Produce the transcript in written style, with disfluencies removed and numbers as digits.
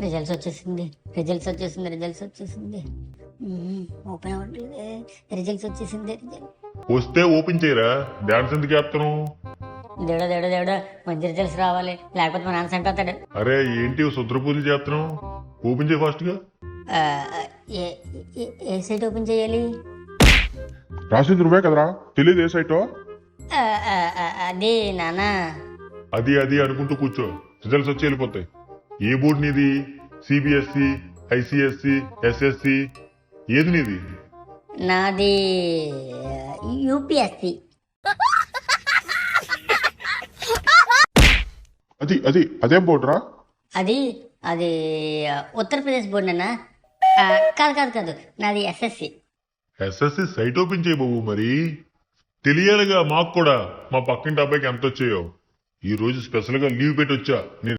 Results వచ్చేసింది. Open అవ్వట్లేదే. Results వచ్చేసింది. వస్తే ఓపెన్ చేయరా, డాన్స్ ఎందుకు చేస్తాను? దేవుడా మంచి రిజల్ట్స్ రావాలి, లేకపోతే మా నాన్న చంపేస్తాడు. అరే ఏంటి శుద్ర పూజలు చేస్తున్నావు? ఓపెన్ చేయి ఫాస్ట్ గా. ఆ, ఏ- ఏ సైట్ ఓపెన్ చేయాలి? రాసింది నువ్వే కదరా, తెలియదు ఏ సైటో. అది నాన్న. అది అనుకుంటూ కూర్చో, రిజల్ట్స్ వచ్చి వెళ్ళిపోతాయి. ఏ బోర్డు నీది? సిబిఎస్ఈ, ఐసిఎస్సి, ఎస్ఎస్సి, ఏది నీది? నాది యూపీఎస్సి. అదేం బోర్డురా? అది అది ఉత్తరప్రదేశ్ బోర్డు అన్న. కాదు, నాది ఎస్ఎస్సి. ఎస్ఎస్సి సైట్ ఓపెన్ చేయ బాబు. మరి తెలియాలిగా మాకు కూడా, మా పక్కింటి అబ్బాయికి ఎంత వచ్చాయో. ఈ రోజు స్పెషల్ గా లీవ్ పెట్టి వచ్చా.